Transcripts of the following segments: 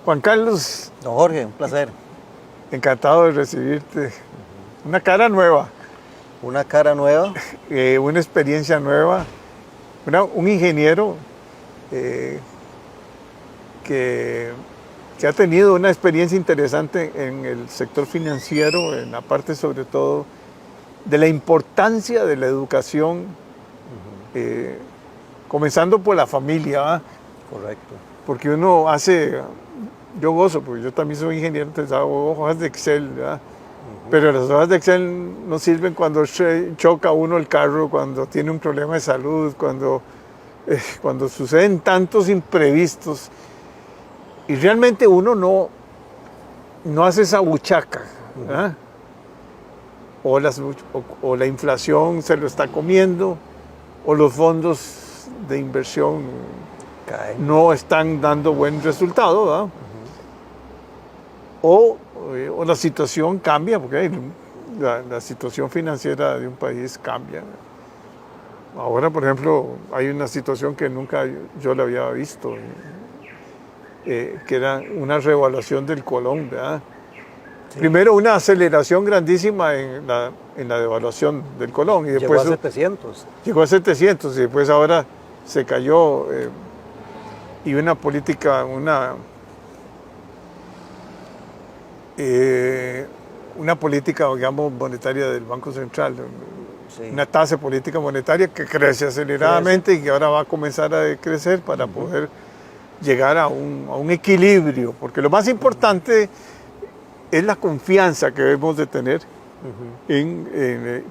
Juan Carlos, Don Jorge, un placer. encantado de recibirte. Una cara nueva, Una cara nueva. una experiencia nueva, un ingeniero que ha tenido una experiencia interesante en el sector financiero, en la parte sobre todo de la importancia de la educación, comenzando por la familia, ¿va? Correcto. Porque uno hace, yo gozo, porque yo también soy ingeniero, entonces hago hojas de Excel, ¿verdad? Pero las hojas de Excel no sirven cuando choca uno el carro, cuando tiene un problema de salud, cuando suceden tantos imprevistos y realmente uno no hace esa buchaca, ¿verdad? O la inflación se lo está comiendo, o los fondos de inversión no están dando buen resultado, ¿verdad? O la situación cambia, porque la situación financiera de un país cambia. Ahora, por ejemplo, hay una situación que nunca yo la había visto, que era una revaluación del colón, ¿verdad? Sí. Primero una aceleración grandísima en la devaluación del colón. Y después llegó a 700. Llegó a 700 y después ahora se cayó y una política, una política, digamos, monetaria del Banco Central, sí. Una tasa de política monetaria que crece aceleradamente y que ahora va a comenzar a decrecer para poder llegar a un equilibrio, porque lo más importante es la confianza que debemos de tener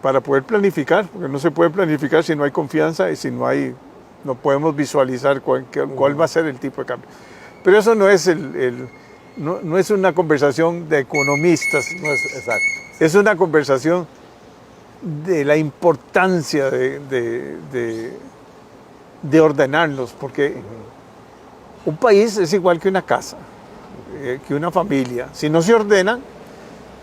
para poder planificar, porque no se puede planificar si no hay confianza y si no podemos visualizar cuál va a ser el tipo de cambio. Pero eso no es no es una conversación de economistas, no es, exacto. Es una conversación de la importancia de ordenarlos, porque un país es igual que una casa, que una familia. Si no se ordenan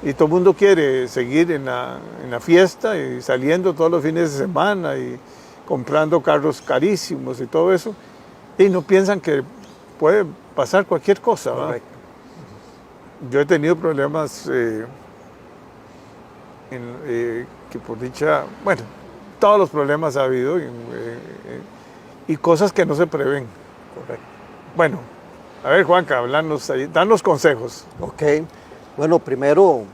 y todo el mundo quiere seguir en la fiesta y saliendo todos los fines de semana y comprando carros carísimos y todo eso, y no piensan que puede pasar cualquier cosa, ¿verdad? Correcto. Yo he tenido problemas que por dicha, bueno, todos los problemas ha habido y cosas que no se prevén. Correcto. Bueno, a ver, Juanca, danos consejos. Ok, bueno, primero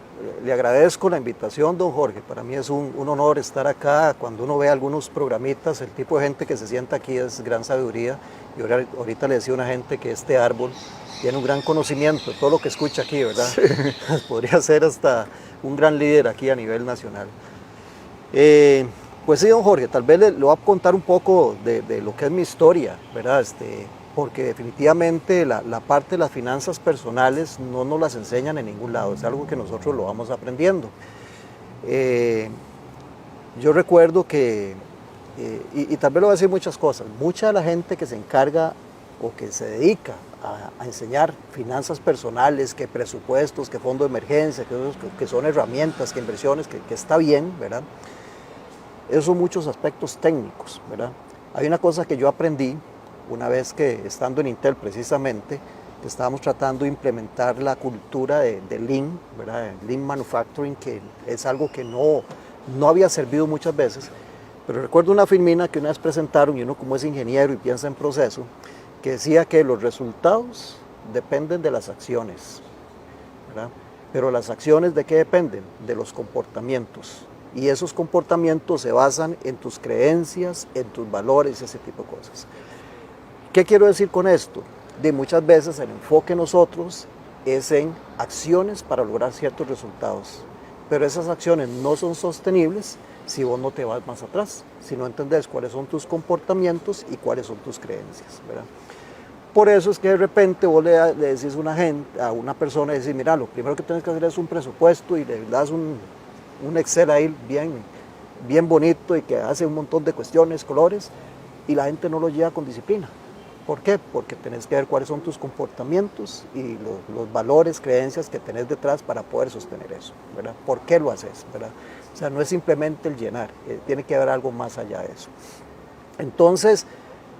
le agradezco la invitación, don Jorge. Para mí es un honor estar acá. Cuando uno ve algunos programitas, el tipo de gente que se sienta aquí es gran sabiduría. Y ahorita le decía a una gente que este árbol tiene un gran conocimiento, todo lo que escucha aquí, ¿verdad? Sí. Podría ser hasta un gran líder aquí a nivel nacional. Pues sí, don Jorge, tal vez le voy a contar un poco de lo que es mi historia, ¿verdad? Porque definitivamente la parte de las finanzas personales no nos las enseñan en ningún lado, es algo que nosotros lo vamos aprendiendo. Yo recuerdo que, y tal vez le voy a decir muchas cosas, mucha de la gente que se encarga o que se dedica a enseñar finanzas personales, que presupuestos, que fondo de emergencia, que son herramientas, que inversiones, que está bien, ¿verdad? Esos son muchos aspectos técnicos, ¿verdad? Hay una cosa que yo aprendí una vez que, estando en Intel precisamente, que estábamos tratando de implementar la cultura de Lean, ¿verdad? Lean Manufacturing, que es algo que no había servido muchas veces, pero recuerdo una filmina que una vez presentaron, y uno como es ingeniero y piensa en proceso, que decía que los resultados dependen de las acciones, ¿verdad? Pero las acciones, ¿de qué dependen? De los comportamientos. Y esos comportamientos se basan en tus creencias, en tus valores, ese tipo de cosas. ¿Qué quiero decir con esto? De muchas veces el enfoque nosotros es en acciones para lograr ciertos resultados, pero esas acciones no son sostenibles si vos no te vas más atrás, si no entendés cuáles son tus comportamientos y cuáles son tus creencias, ¿verdad? Por eso es que de repente vos le decís a una persona, decís, mira, lo primero que tienes que hacer es un presupuesto y le das un Excel ahí bien bonito y que hace un montón de cuestiones, colores, y la gente no lo lleva con disciplina. ¿Por qué? Porque tenés que ver cuáles son tus comportamientos y los valores, creencias que tenés detrás para poder sostener eso, ¿verdad? ¿Por qué lo haces, verdad? O sea, no es simplemente el llenar, tiene que haber algo más allá de eso. Entonces,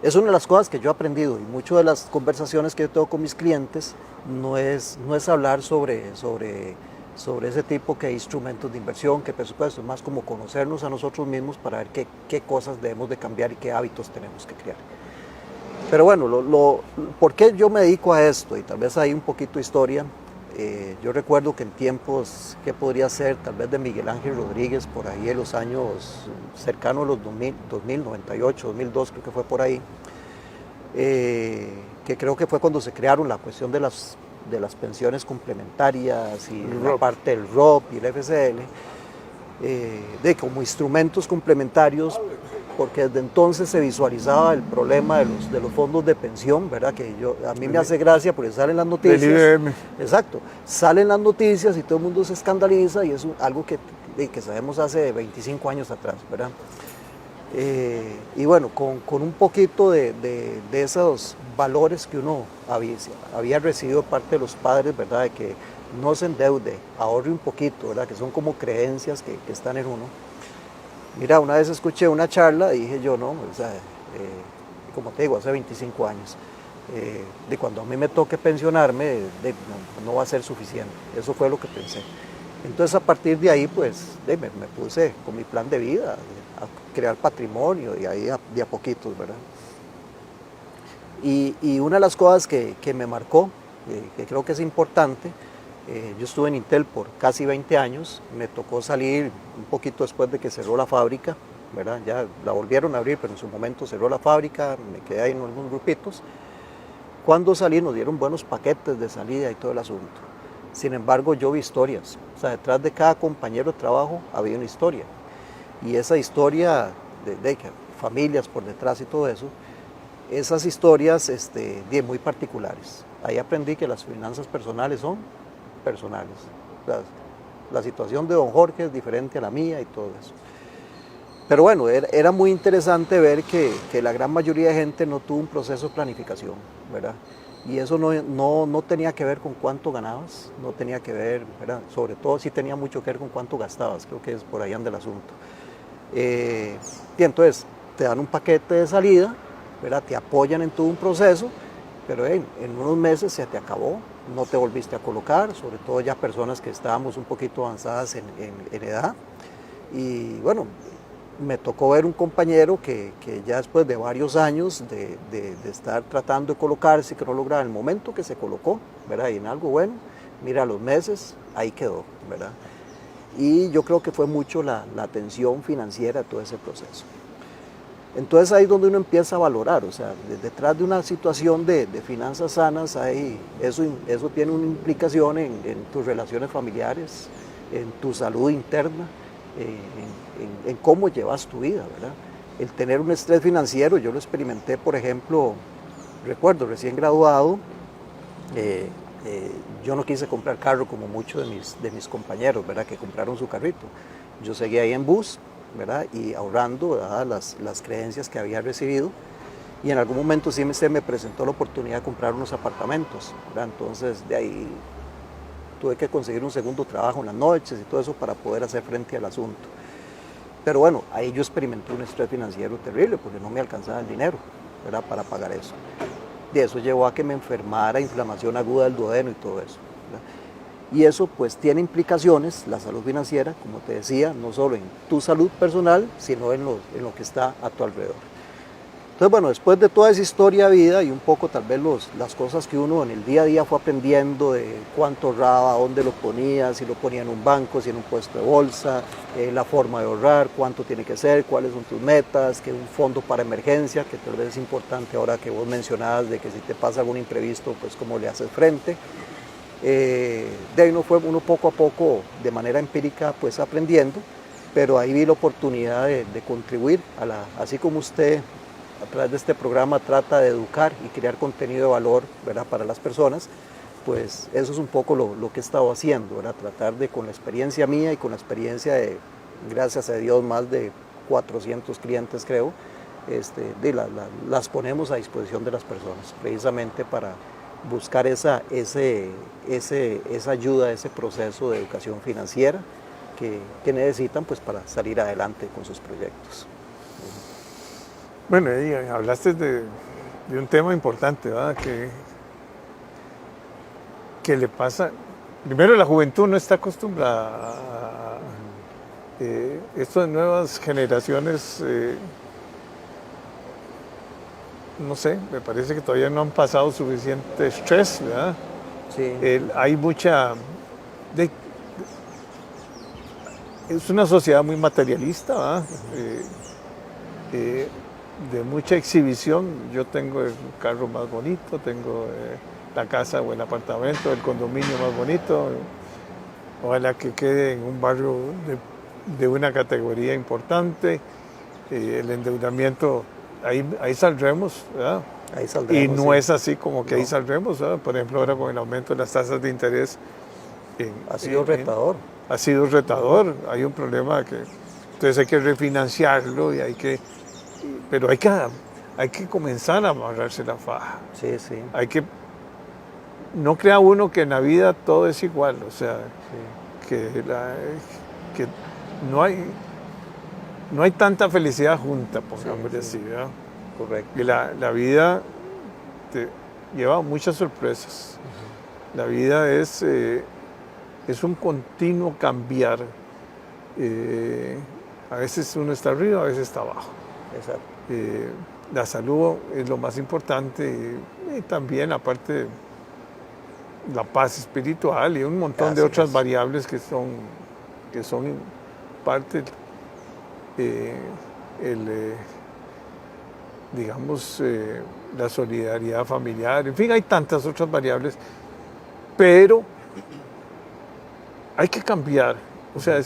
es una de las cosas que yo he aprendido y muchas de las conversaciones que yo tengo con mis clientes no es hablar sobre ese tipo de instrumentos de inversión, que presupuesto, es más como conocernos a nosotros mismos para ver qué cosas debemos de cambiar y qué hábitos tenemos que crear. Pero bueno, ¿por qué yo me dedico a esto? Y tal vez hay un poquito de historia. Yo recuerdo que en tiempos, ¿qué podría ser? Tal vez de Miguel Ángel Rodríguez, por ahí en los años cercanos a los 2000, 98, 2002, creo que fue por ahí, que creo que fue cuando se crearon la cuestión de las pensiones complementarias y la parte del ROP y el FCL, como instrumentos complementarios, porque desde entonces se visualizaba el problema de los fondos de pensión, ¿verdad? Que a mí me hace gracia porque salen las noticias. Del IBM. Exacto, salen las noticias y todo el mundo se escandaliza y es algo que sabemos hace 25 años atrás, ¿verdad? Y bueno, con un poquito de esos valores que uno había recibido de parte de los padres, ¿verdad? De que no se endeude, ahorre un poquito, ¿verdad? Que son como creencias que están en uno. Mira, una vez escuché una charla y dije yo, no, o sea, como te digo, hace 25 años, de cuando a mí me toque pensionarme, no va a ser suficiente. Eso fue lo que pensé. Entonces a partir de ahí, pues, me puse con mi plan de vida, a crear patrimonio y ahí de a poquitos, ¿verdad? Y una de las cosas que me marcó, que creo que es importante, yo estuve en Intel por casi 20 años, me tocó salir un poquito después de que cerró la fábrica, ¿verdad? Ya la volvieron a abrir, pero en su momento cerró la fábrica, me quedé ahí en algunos grupitos. Cuando salí nos dieron buenos paquetes de salida y todo el asunto. Sin embargo, yo vi historias, o sea, detrás de cada compañero de trabajo había una historia. Y esa historia de familias por detrás y todo eso, esas historias muy particulares. Ahí aprendí que las finanzas personales son personales. La situación de don Jorge es diferente a la mía y todo eso. Pero bueno, era muy interesante ver que la gran mayoría de gente no tuvo un proceso de planificación, ¿verdad? Y eso no tenía que ver con cuánto ganabas, no tenía que ver, ¿verdad? Sobre todo sí tenía mucho que ver con cuánto gastabas, creo que es por ahí anda el asunto. Y entonces te dan un paquete de salida, ¿verdad? Te apoyan en todo un proceso, pero en unos meses se te acabó, no te volviste a colocar, sobre todo ya personas que estábamos un poquito avanzadas en edad. Y bueno, me tocó ver un compañero que ya después de varios años de estar tratando de colocarse, que no lograba, el momento que se colocó, ¿verdad? Y en algo bueno, mira, a los meses, ahí quedó, ¿verdad? Y yo creo que fue mucho la atención financiera de todo ese proceso. Entonces ahí es donde uno empieza a valorar, o sea, detrás de una situación de finanzas sanas, eso tiene una implicación en tus relaciones familiares, en tu salud interna, en cómo llevas tu vida, ¿verdad? El tener un estrés financiero, yo lo experimenté, por ejemplo, recuerdo, recién graduado, yo no quise comprar carro como muchos de mis compañeros, ¿verdad? Que compraron su carrito. Yo seguía ahí en bus, ¿verdad? Y ahorrando, dadas las creencias que había recibido. Y en algún momento sí se me presentó la oportunidad de comprar unos apartamentos, ¿verdad? Entonces de ahí tuve que conseguir un segundo trabajo en las noches y todo eso para poder hacer frente al asunto. Pero bueno, ahí yo experimenté un estrés financiero terrible porque no me alcanzaba el dinero, ¿verdad? Para pagar eso. De eso llevó a que me enfermara, inflamación aguda del duodeno y todo eso, ¿verdad? Y eso pues tiene implicaciones, la salud financiera, como te decía, no solo en tu salud personal, sino en lo que está a tu alrededor. Entonces bueno, después de toda esa historia de vida y un poco tal vez las cosas que uno en el día a día fue aprendiendo de cuánto ahorraba, dónde lo ponía, si lo ponía en un banco, si en un puesto de bolsa, la forma de ahorrar, cuánto tiene que ser, cuáles son tus metas, que un fondo para emergencia, que tal vez es importante ahora que vos mencionabas de que si te pasa algún imprevisto, pues cómo le haces frente. De ahí uno poco a poco, de manera empírica, pues aprendiendo, pero ahí vi la oportunidad de contribuir, así como usted a través de este programa trata de educar y crear contenido de valor, ¿verdad? Para las personas, pues eso es un poco lo que he estado haciendo, ¿verdad? Tratar de, con la experiencia mía y con la experiencia de, gracias a Dios, más de 400 clientes creo, las ponemos a disposición de las personas, precisamente para buscar esa ayuda, ese proceso de educación financiera que necesitan pues para salir adelante con sus proyectos. Bueno, hablaste de un tema importante, ¿verdad? Que le pasa. Primero, la juventud no está acostumbrada a estas nuevas generaciones. No sé, me parece que todavía no han pasado suficiente estrés, ¿verdad? Sí. Hay mucha. Es una sociedad muy materialista, ¿verdad? De mucha exhibición. Yo tengo el carro más bonito, tengo la casa o el apartamento, el condominio más bonito. Ojalá que quede en un barrio de una categoría importante. El endeudamiento, ahí saldremos, ¿verdad? Ahí saldremos. Y no sí. es así como que ahí saldremos, ¿verdad? Por ejemplo, ahora con el aumento de las tasas de interés. Ha sido retador. Ha sido retador. Hay un problema que entonces hay que refinanciarlo y pero hay que comenzar a amarrarse la faja. Sí, sí. Hay que, no crea uno que en la vida todo es igual, o sea, que no hay tanta felicidad junta, pongámosle así, ¿verdad? Correcto. Y la vida te lleva muchas sorpresas. La vida es un continuo cambiar. A veces uno está arriba, a veces está abajo. Exacto. La salud es lo más importante y también aparte la paz espiritual y un montón de otras variables que son parte digamos la solidaridad familiar, en fin, hay tantas otras variables, pero hay que cambiar, o sea,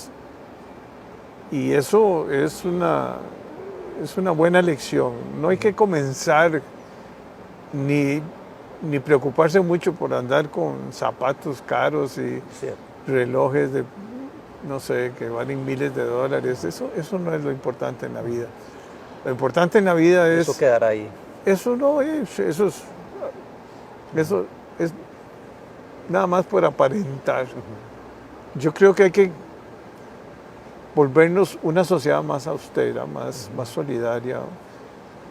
y eso es una buena lección. No hay que comenzar ni preocuparse mucho por andar con zapatos caros y relojes de, no sé, que valen miles de dólares. Eso no es lo importante en la vida. Lo importante en la vida es... Eso quedará ahí. Eso no es, eso es nada más por aparentar. Yo creo que hay que volvernos una sociedad más austera, más solidaria,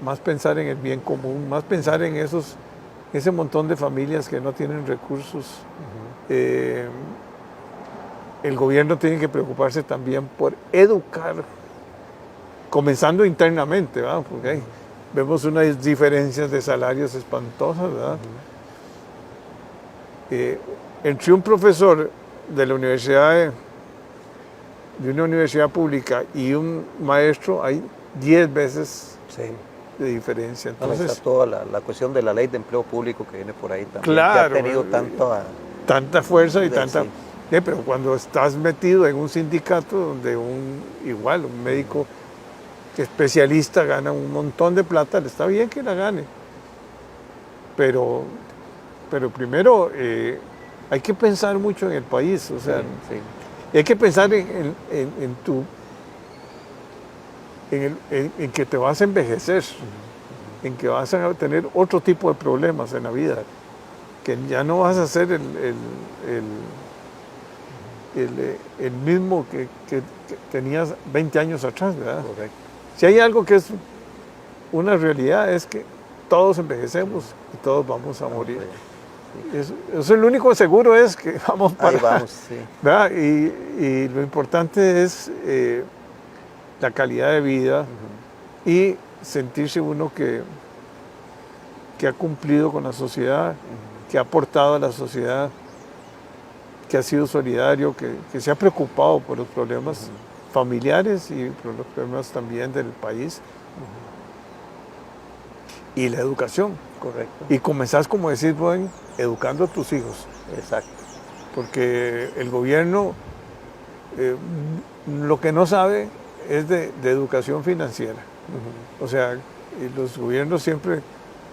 más pensar en el bien común, más pensar en ese montón de familias que no tienen recursos. El gobierno tiene que preocuparse también por educar, comenzando internamente, ¿verdad? Porque vemos unas diferencias de salarios espantosas, ¿verdad? Entre un profesor de la universidad de una universidad pública y un maestro hay 10 veces de diferencia. Entonces, está toda la cuestión de la ley de empleo público que viene por ahí también, claro, que ha tenido tanta fuerza y tanta... Sí. pero cuando estás metido en un sindicato donde un médico especialista gana un montón de plata, le está bien que la gane. Pero primero hay que pensar mucho en el país, o sea, y hay que pensar en que te vas a envejecer, en que vas a tener otro tipo de problemas en la vida, que ya no vas a ser el mismo que tenías 20 años atrás, ¿verdad? Correcto. Si hay algo que es una realidad es que todos envejecemos y todos vamos a morir. Eso el único seguro es que vamos para... Ahí vamos, sí. ¿verdad? Y lo importante es la calidad de vida y sentirse uno que ha cumplido con la sociedad, que ha aportado a la sociedad, que ha sido solidario, que se ha preocupado por los problemas familiares y por los problemas también del país. Y la educación. Correcto. Y comenzás, como decís, bueno, educando a tus hijos. Exacto. Porque el gobierno lo que no sabe es de educación financiera. O sea, los gobiernos siempre...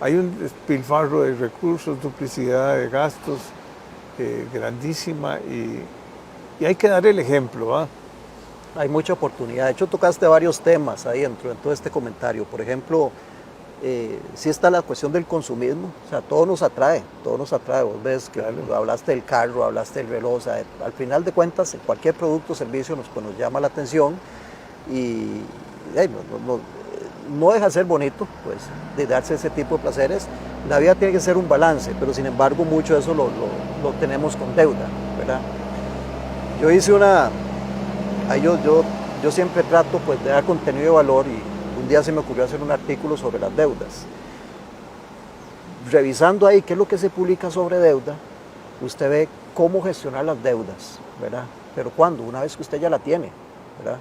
Hay un despilfarro de recursos, duplicidad de gastos grandísima y hay que dar el ejemplo, ¿va? Hay mucha oportunidad. De hecho, tocaste varios temas ahí dentro de todo este comentario. Por ejemplo, sí está la cuestión del consumismo. O sea, todo nos atrae. Vos ves que hablaste del carro, hablaste del reloj. O sea, al final de cuentas, cualquier producto o servicio nos llama la atención y no deja de ser bonito, pues, de darse ese tipo de placeres. La vida tiene que ser un balance, pero sin embargo mucho de eso lo tenemos con deuda, ¿verdad? Yo hice yo siempre trato pues de dar contenido de valor y un día se me ocurrió hacer un artículo sobre las deudas. Revisando ahí qué es lo que se publica sobre deuda, usted ve cómo gestionar las deudas, ¿verdad? Pero ¿cuándo? Una vez que usted ya la tiene, ¿verdad?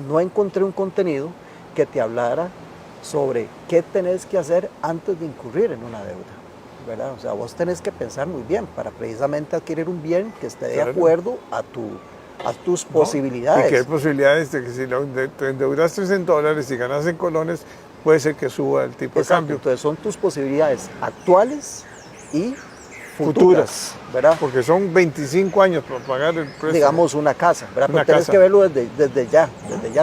No encontré un contenido que te hablara sobre qué tenés que hacer antes de incurrir en una deuda, ¿verdad? O sea, vos tenés que pensar muy bien para precisamente adquirir un bien que esté de acuerdo a tus posibilidades. Y que hay posibilidades de que si te endeudaste en dólares y ganas en colones, puede ser que suba el tipo de cambio. Entonces son tus posibilidades actuales y futuras, ¿verdad? Porque son 25 años para pagar el préstamo. Digamos una casa, ¿verdad? Pero tenés que verlo desde ya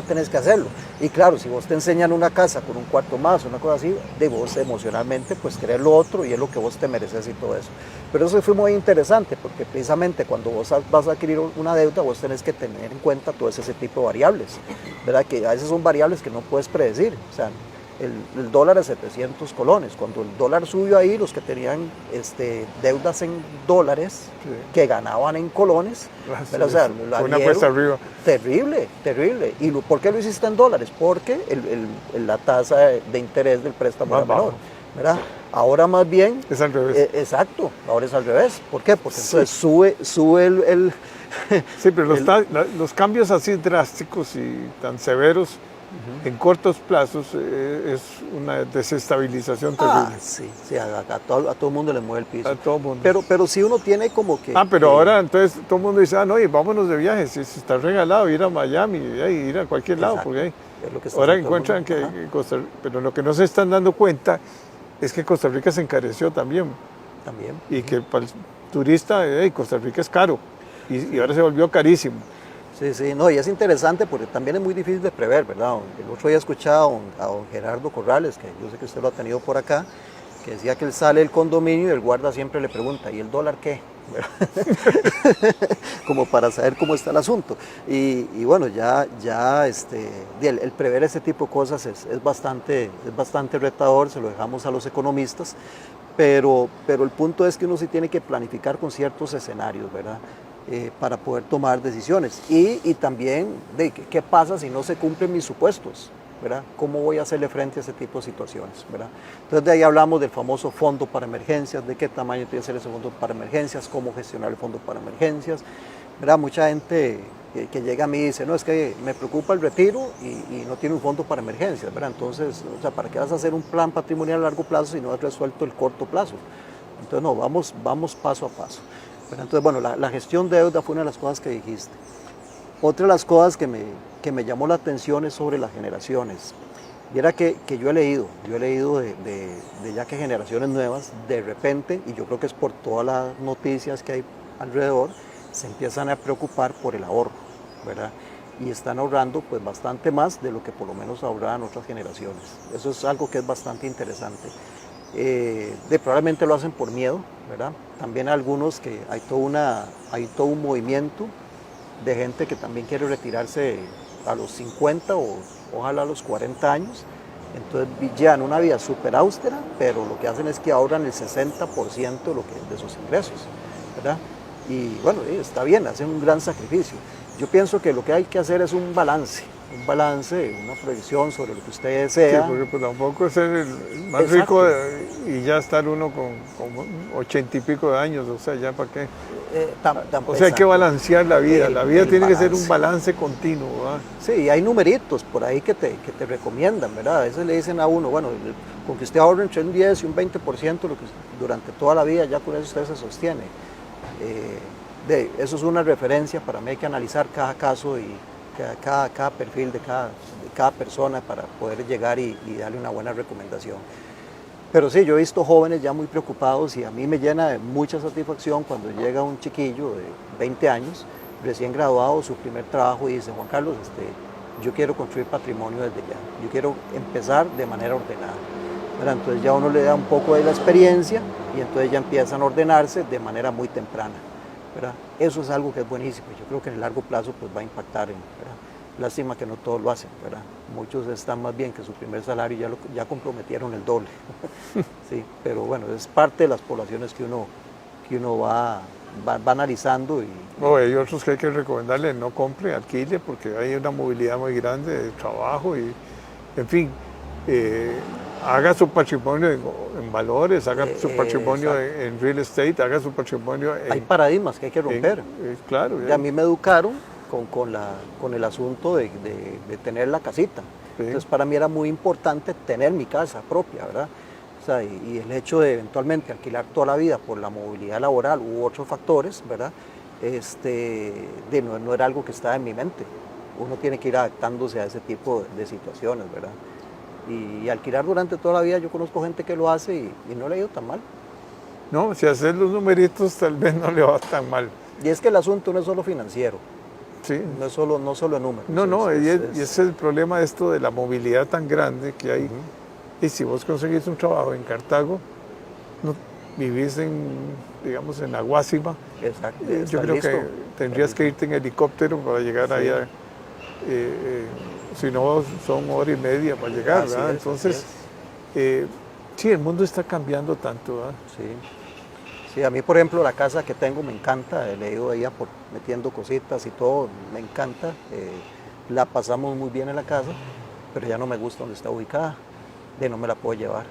tenés que hacerlo. Y claro, si vos te enseñan una casa con un cuarto más, una cosa así, de vos emocionalmente pues querés lo otro y es lo que vos te mereces y todo eso. Pero eso fue muy interesante porque precisamente cuando vos vas a adquirir una deuda, vos tenés que tener en cuenta todo ese tipo de variables, ¿verdad? Que a veces son variables que no puedes predecir, o sea, el dólar a 700 colones. Cuando el dólar subió ahí, los que tenían deudas en dólares, sí, que ganaban en colones, pero, o sea, una cuesta arriba. Terrible. ¿Y por qué lo hiciste en dólares? Porque la tasa de interés del préstamo era menor, ¿verdad? Ahora más bien... Es al revés. Exacto, ahora es al revés. ¿Por qué? Porque entonces sube el sí, pero los cambios así drásticos y tan severos en cortos plazos es una desestabilización terrible. Sí, a todo el mundo le mueve el piso. A todo mundo. Pero si uno tiene como que... pero ahora entonces todo el mundo dice, no, y vámonos de viaje, si está regalado ir a Miami, ir a cualquier lado, porque ahora encuentran que Costa Rica, pero lo que no se están dando cuenta es que Costa Rica se encareció también. Y que para el turista Costa Rica es caro y ahora se volvió carísimo. Sí, no, y es interesante porque también es muy difícil de prever, ¿verdad? El otro día escuchaba a don Gerardo Corrales, que yo sé que usted lo ha tenido por acá, que decía que él sale del condominio y el guarda siempre le pregunta, ¿y el dólar qué? Como para saber cómo está el asunto. Y bueno, el prever ese tipo de cosas es bastante retador, se lo dejamos a los economistas, pero el punto es que uno sí tiene que planificar con ciertos escenarios, ¿verdad? Para poder tomar decisiones y también de qué pasa si no se cumplen mis supuestos, ¿verdad? ¿Cómo voy a hacerle frente a ese tipo de situaciones, ¿verdad? Entonces de ahí hablamos del famoso fondo para emergencias, de qué tamaño tiene que ser ese fondo para emergencias, cómo gestionar el fondo para emergencias, ¿verdad? Mucha gente que llega a mí y dice, no, es que me preocupa el retiro y no tiene un fondo para emergencias, ¿verdad? Entonces, o sea, ¿para qué vas a hacer un plan patrimonial a largo plazo si no has resuelto el corto plazo? Entonces, no, vamos paso a paso. Pero entonces, bueno, la gestión de deuda fue una de las cosas que dijiste. Otra de las cosas que me llamó la atención es sobre las generaciones. Y era que yo he leído de ya que generaciones nuevas, de repente, y yo creo que es por todas las noticias que hay alrededor, se empiezan a preocupar por el ahorro, ¿verdad? Y están ahorrando pues bastante más de lo que por lo menos ahorraban otras generaciones. Eso es algo que es bastante interesante. Probablemente lo hacen por miedo, ¿verdad? También algunos que hay todo un movimiento de gente que también quiere retirarse a los 50 o ojalá a los 40 años, entonces llevan una vida súper austera, pero lo que hacen es que ahorran el 60% de sus ingresos, ¿verdad? Y bueno, está bien, hacen un gran sacrificio. Yo pienso que lo que hay que hacer es un balance, una proyección sobre lo que usted desea. Sí, porque pues tampoco ser el más rico y ya estar uno con 80 y pico de años, o sea, ya para qué. O sea, hay que balancear la vida, la vida tiene que ser un balance continuo, ¿verdad? Sí, hay numeritos por ahí que te recomiendan, ¿verdad? A veces le dicen a uno, bueno, con que usted ahorre entre un 10 y un 20% durante toda la vida, ya con eso usted se sostiene. Eso es una referencia, para mí hay que analizar cada caso y cada perfil de cada persona para poder llegar y darle una buena recomendación. Pero sí, yo he visto jóvenes ya muy preocupados y a mí me llena de mucha satisfacción cuando llega un chiquillo de 20 años, recién graduado, su primer trabajo y dice, Juan Carlos, yo quiero construir patrimonio desde ya, yo quiero empezar de manera ordenada. Entonces ya uno le da un poco de la experiencia y entonces ya empiezan a ordenarse de manera muy temprana, ¿verdad? Eso es algo que es buenísimo, yo creo que en el largo plazo pues va a impactar Lástima que no todos lo hacen, ¿verdad? Muchos están más bien que su primer salario ya comprometieron el doble. Sí, pero bueno, es parte de las poblaciones que uno va analizando. No, hay otros que hay que recomendarle, no compre, alquile, porque hay una movilidad muy grande de trabajo y, en fin, haga su patrimonio en valores, haga su patrimonio en real estate, haga su patrimonio en... Hay paradigmas que hay que romper. Claro. Y a mí me educaron con el asunto de tener la casita. Sí. Entonces para mí era muy importante tener mi casa propia, ¿verdad? O sea, y el hecho de eventualmente alquilar toda la vida por la movilidad laboral u otros factores, ¿verdad? No era algo que estaba en mi mente. Uno tiene que ir adaptándose a ese tipo de situaciones, ¿verdad? Y alquilar durante toda la vida, yo conozco gente que lo hace y no le ha ido tan mal. No, si haces los numeritos tal vez no le va tan mal. Y es que el asunto no es solo financiero. Sí. No es solo números. No, y ese es el problema de esto de la movilidad tan grande que hay. Y si vos conseguís un trabajo en Cartago, no, vivís digamos, en Aguasima. Exacto. Yo creo que tendrías que irte en helicóptero para llegar allá. Si no, son hora y media para llegar, ¿verdad? Entonces, sí, el mundo está cambiando tanto, ¿verdad? Sí, a mí, por ejemplo, la casa que tengo me encanta, le he ido ahí metiendo cositas y todo, me encanta. La pasamos muy bien en la casa, pero ya no me gusta donde está ubicada. No me la puedo llevar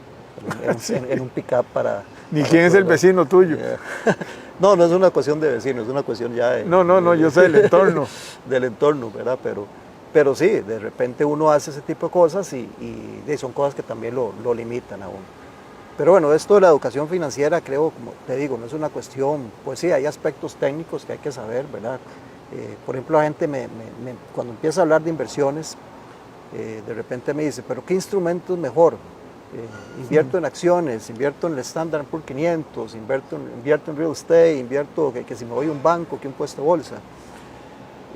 en un pick-up para... ¿Ni quién es el vecino tuyo? No es una cuestión de vecino, es una cuestión ya de... No, yo sé del entorno. Del entorno, ¿verdad? Pero sí, de repente uno hace ese tipo de cosas y son cosas que también lo limitan a uno. Pero bueno, esto de la educación financiera, creo, como te digo, no es una cuestión, pues sí, hay aspectos técnicos que hay que saber, ¿verdad? Por ejemplo, la gente cuando empieza a hablar de inversiones, de repente me dice, pero ¿qué instrumento es mejor? Invierto en acciones, invierto en el Standard & Poor's 500, invierto en real estate, invierto que si me voy a un banco, que un puesto de bolsa.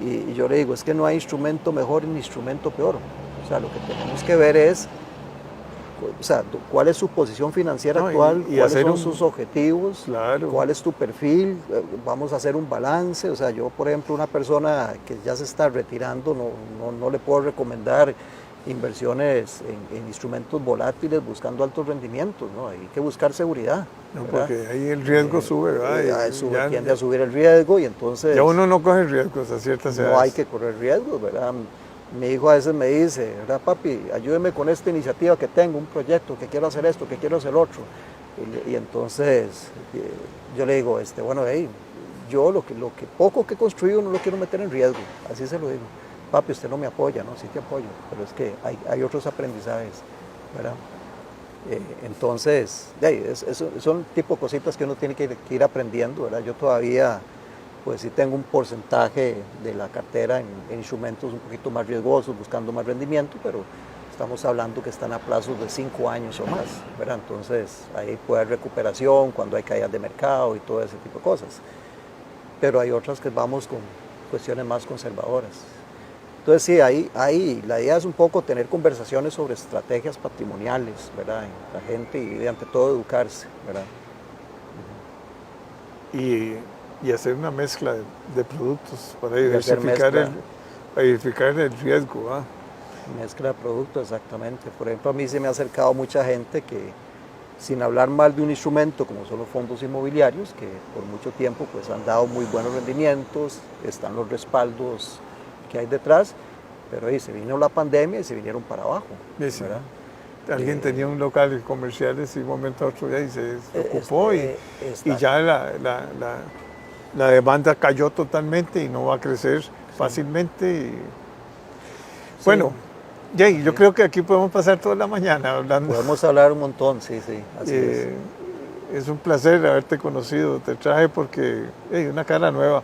Y yo le digo, es que no hay instrumento mejor ni instrumento peor. O sea, lo que tenemos que ver es, o sea, cuál es su posición financiera actual, cuáles son sus objetivos, cuál es tu perfil, vamos a hacer un balance. O sea, yo, por ejemplo, una persona que ya se está retirando, no le puedo recomendar inversiones en instrumentos volátiles buscando altos rendimientos, ¿no? Hay que buscar seguridad. No, porque ahí el riesgo sube, ¿verdad? Tiende a subir el riesgo y entonces... Ya uno no coge riesgos a ciertas edades. No hay que correr riesgos, ¿verdad? Mi hijo a veces me dice, ¿verdad, papi? Ayúdeme con esta iniciativa que tengo, un proyecto, que quiero hacer esto, que quiero hacer otro. Y entonces yo le digo, bueno, yo lo que poco que he construido no lo quiero meter en riesgo, así se lo digo. Papi, usted no me apoya, ¿no? Sí te apoyo, pero es que hay otros aprendizajes, ¿verdad? Entonces, son tipo de cositas que uno tiene que ir aprendiendo, ¿verdad? Yo todavía, pues sí tengo un porcentaje de la cartera en instrumentos un poquito más riesgosos, buscando más rendimiento, pero estamos hablando que están a plazos de 5 años o más, ¿verdad? Entonces, ahí puede haber recuperación cuando hay caídas de mercado y todo ese tipo de cosas. Pero hay otras que vamos con cuestiones más conservadoras. Entonces sí, ahí la idea es un poco tener conversaciones sobre estrategias patrimoniales, ¿verdad? En la gente y ante todo educarse, ¿verdad? Y hacer una mezcla de productos para diversificar el riesgo, ¿verdad? Mezcla de productos, exactamente. Por ejemplo, a mí se me ha acercado mucha gente que, sin hablar mal de un instrumento como son los fondos inmobiliarios, que por mucho tiempo pues han dado muy buenos rendimientos, están los respaldos que hay detrás, pero ahí se vino la pandemia y se vinieron para abajo. Sí. Alguien tenía un local de comerciales y un momento a otro día y se ocupó y ya la demanda cayó totalmente y no va a crecer fácilmente. Bueno, Jay, yo creo que aquí podemos pasar toda la mañana hablando. Podemos hablar un montón, sí, así es. Es un placer haberte conocido, te traje porque una cara nueva.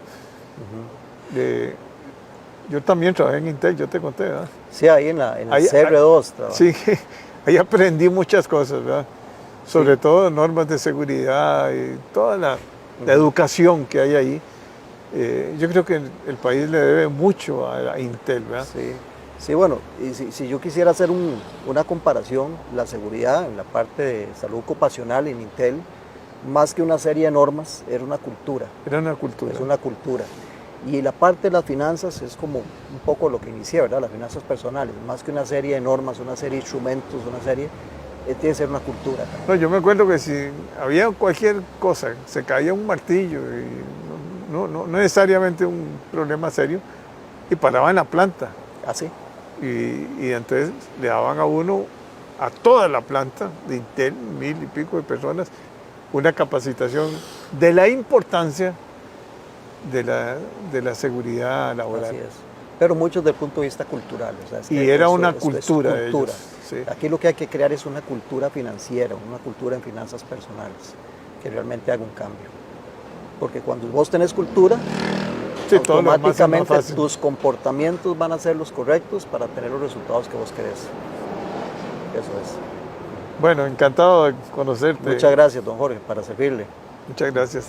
Yo también trabajé en Intel, yo te conté, ¿verdad? Sí, ahí en el CR2 trabajé. Sí, ahí aprendí muchas cosas, ¿verdad? Sobre todo normas de seguridad y toda la educación que hay ahí. Yo creo que el país le debe mucho a Intel, ¿verdad? Sí, bueno, y si yo quisiera hacer una comparación, la seguridad en la parte de salud ocupacional en Intel, más que una serie de normas, era una cultura. Era una cultura. Es una cultura. Y la parte de las finanzas es como un poco lo que inicié, ¿verdad? Las finanzas personales, más que una serie de normas, una serie de instrumentos, una serie, tiene que ser una cultura también. No, yo me acuerdo que si había cualquier cosa, se caía un martillo, y no necesariamente un problema serio, y paraban la planta. Así. Y entonces le daban a uno, a toda la planta de Intel, 1000 y pico de personas, una capacitación de la importancia de la seguridad laboral. Así es. Pero muchos desde el punto de vista cultural. O sea, es Y que era eso una es cultura de cultura. ellos, sí. Aquí lo que hay que crear es una cultura financiera, una cultura en finanzas personales, que realmente haga un cambio. Porque cuando vos tenés cultura, Sí, todo lo demás es más automáticamente fácil. tus comportamientos van a ser los correctos para tener los resultados que vos querés. Eso es. Bueno, encantado de conocerte. Muchas gracias, don Jorge, para servirle. Muchas gracias.